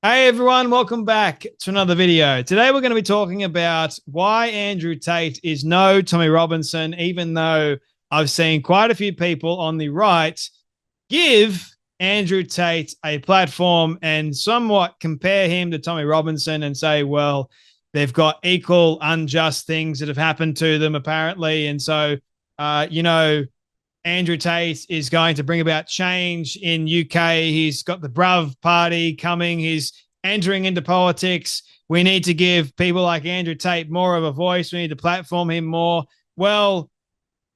Hey everyone, welcome back to another video. Today we're going to be talking about why Andrew Tate is no Tommy Robinson, even though I've seen quite a few people on the right give Andrew Tate a platform and somewhat compare him to Tommy Robinson and say, well, they've got equal unjust things that have happened to them apparently. And so, Andrew Tate is going to bring about change in UK. He's got the Bruv party coming. He's entering into politics. We need to give people like Andrew Tate more of a voice. We need to platform him more. Well,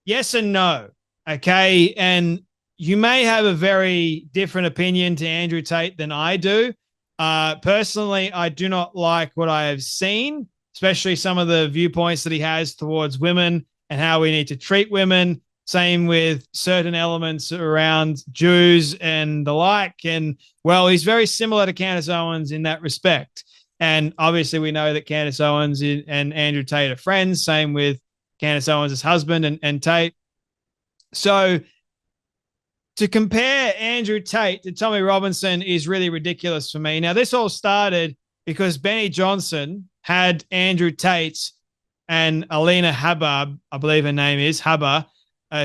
yes and no. Okay. And you may have a very different opinion to Andrew Tate than I do. Personally, I do not like what I have seen, especially some of the viewpoints that he has towards women and how we need to treat women. Same with certain elements around Jews and the like. And, well, he's very similar to Candace Owens in that respect. And obviously we know that Candace Owens and Andrew Tate are friends. Same with Candace Owens' husband and Tate. So to compare Andrew Tate to Tommy Robinson is really ridiculous for me. Now, this all started because Benny Johnson had Andrew Tate and Alina Habba, I believe her name is, Habba,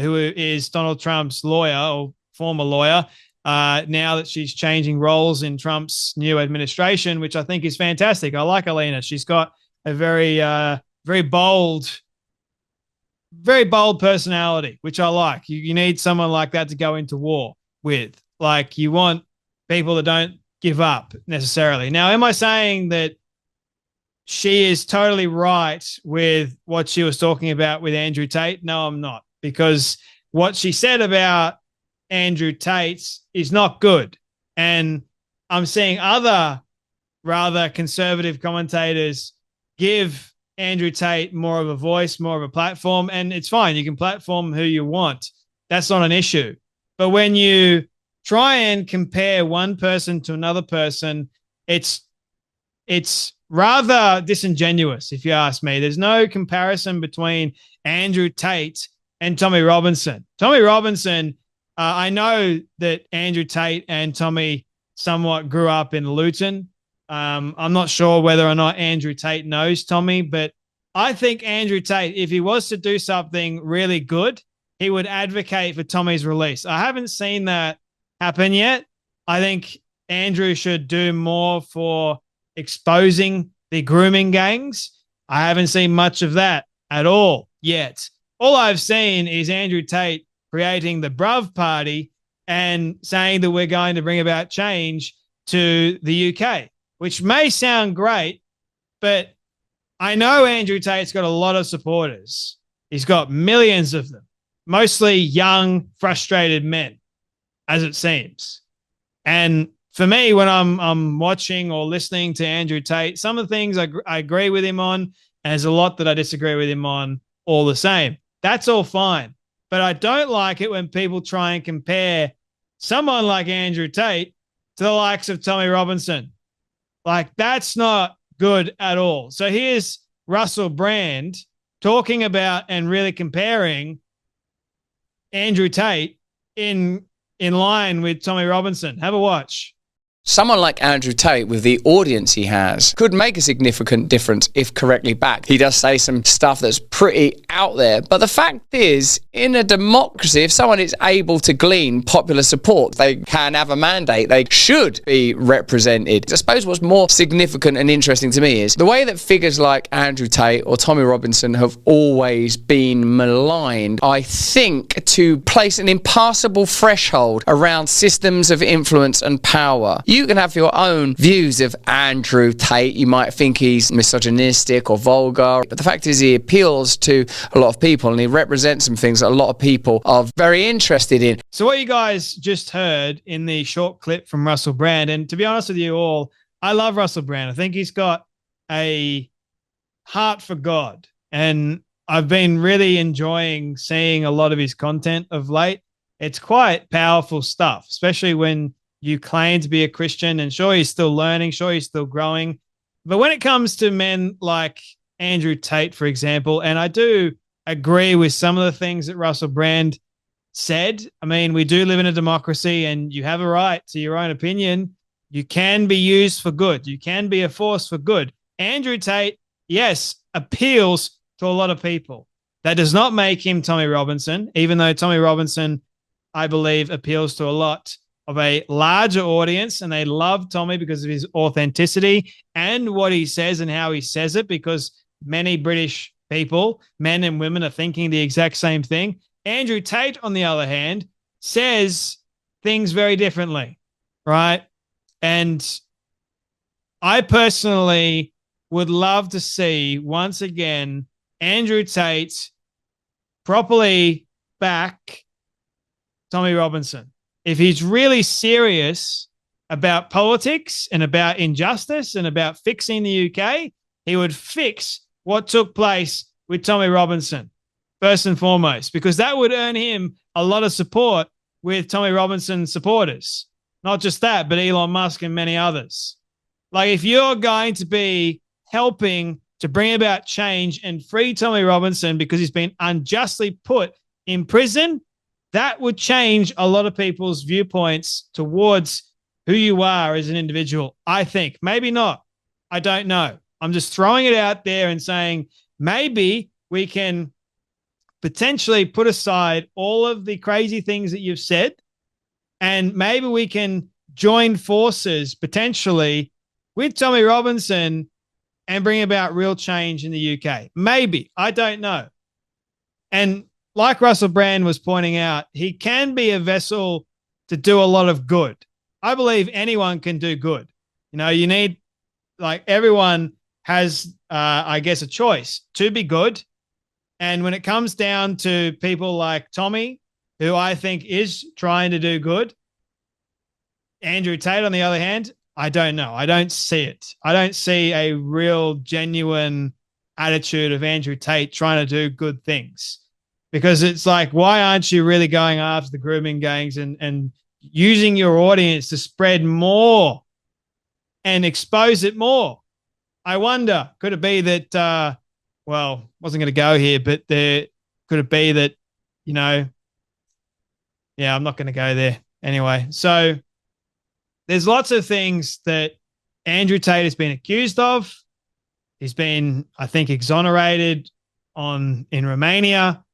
who is Donald Trump's lawyer or former lawyer, now that she's changing roles in Trump's new administration, which I think is fantastic. I like Alina. She's got a very bold personality, which I like. You need someone like that to go into war with. Like, you want people that don't give up necessarily. Now, am I saying that she is totally right with what she was talking about with Andrew Tate? No, I'm not. Because what she said about Andrew Tate is not good. And I'm seeing other rather conservative commentators give Andrew Tate more of a voice, more of a platform, and it's fine. You can platform who you want. That's not an issue. But when you try and compare one person to another person, it's rather disingenuous, if you ask me. There's no comparison between Andrew Tate and Tommy Robinson. Tommy Robinson, I know that Andrew Tate and Tommy somewhat grew up in Luton. I'm not sure whether or not Andrew Tate knows Tommy, but I think Andrew Tate, if he was to do something really good, he would advocate for Tommy's release. I haven't seen that happen yet. I think Andrew should do more for exposing the grooming gangs. I haven't seen much of that at all yet. All I've seen is Andrew Tate creating the Bruv party and saying that we're going to bring about change to the UK, which may sound great, but I know Andrew Tate's got a lot of supporters. He's got millions of them, mostly young, frustrated men, as it seems. And for me, when I'm watching or listening to Andrew Tate, some of the things I agree with him on, and there's a lot that I disagree with him on all the same. That's all fine. But I don't like it when people try and compare someone like Andrew Tate to the likes of Tommy Robinson. Like, that's not good at all. So here's Russell Brand talking about and really comparing Andrew Tate in line with Tommy Robinson. Have a watch. Someone like Andrew Tate, with the audience he has, could make a significant difference if correctly backed. He does say some stuff that's pretty out there. But the fact is, in a democracy, if someone is able to glean popular support, they can have a mandate. They should be represented. I suppose what's more significant and interesting to me is the way that figures like Andrew Tate or Tommy Robinson have always been maligned, I think, to place an impassable threshold around systems of influence and power. You can have your own views of Andrew Tate. You might think he's misogynistic or vulgar, but the fact is he appeals to a lot of people and he represents some things that a lot of people are very interested in. So what you guys just heard in the short clip from Russell Brand, and to be honest with you all, I love Russell Brand. I think he's got a heart for God, and I've been really enjoying seeing a lot of his content of late. It's quite powerful stuff, especially when you claim to be a Christian, and sure, he's still learning, sure, he's still growing. But when it comes to men like Andrew Tate, for example, and I do agree with some of the things that Russell Brand said. I mean, we do live in a democracy and you have a right to your own opinion. You can be used for good. You can be a force for good. Andrew Tate, yes, appeals to a lot of people. That does not make him Tommy Robinson, even though Tommy Robinson, I believe, appeals to a lot of a larger audience, and they love Tommy because of his authenticity and what he says and how he says it, because many British people, men and women, are thinking the exact same thing. Andrew Tate, on the other hand, says things very differently, right? And I personally would love to see, once again, Andrew Tate properly back Tommy Robinson. If he's really serious about politics and about injustice and about fixing the UK, he would fix what took place with Tommy Robinson, first and foremost, because that would earn him a lot of support with Tommy Robinson supporters. Not just that, but Elon Musk and many others. Like, if you're going to be helping to bring about change and free Tommy Robinson because he's been unjustly put in prison, that would change a lot of people's viewpoints towards who you are as an individual, I think. Maybe not. I don't know. I'm just throwing it out there and saying maybe we can potentially put aside all of the crazy things that you've said, and maybe we can join forces potentially with Tommy Robinson and bring about real change in the UK. Maybe. I don't know. And like Russell Brand was pointing out, he can be a vessel to do a lot of good. I believe anyone can do good. You know, you need, like, everyone has, I guess, a choice to be good. And when it comes down to people like Tommy, who I think is trying to do good, Andrew Tate, on the other hand, I don't know. I don't see it. I don't see a real, genuine attitude of Andrew Tate trying to do good things. Because it's like, why aren't you really going after the grooming gangs and using your audience to spread more and expose it more? I wonder, could it be that, well, wasn't going to go here, but could it be that, you know, yeah, I'm not going to go there anyway. So there's lots of things that Andrew Tate has been accused of. He's been, I think, exonerated in Romania.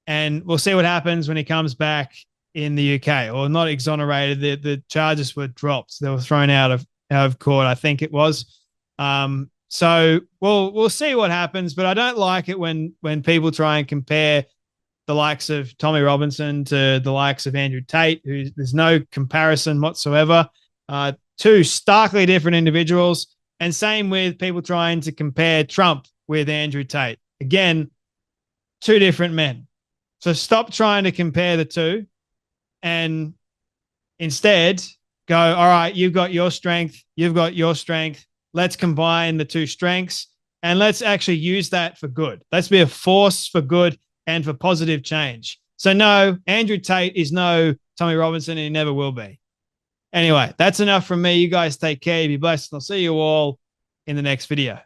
And we'll see what happens when he comes back in the UK, or not exonerated. The charges were dropped. They were thrown out of court, I think it was. So we'll see what happens, but I don't like it when people try and compare the likes of Tommy Robinson to the likes of Andrew Tate, who there's no comparison whatsoever. Two starkly different individuals, and same with people trying to compare Trump with Andrew Tate. Again, two different men. So stop trying to compare the two and instead go, all right, you've got your strength, you've got your strength. Let's combine the two strengths and let's actually use that for good. Let's be a force for good and for positive change. So no, Andrew Tate is no Tommy Robinson, and he never will be. Anyway, that's enough from me. You guys take care. Be blessed. And I'll see you all in the next video.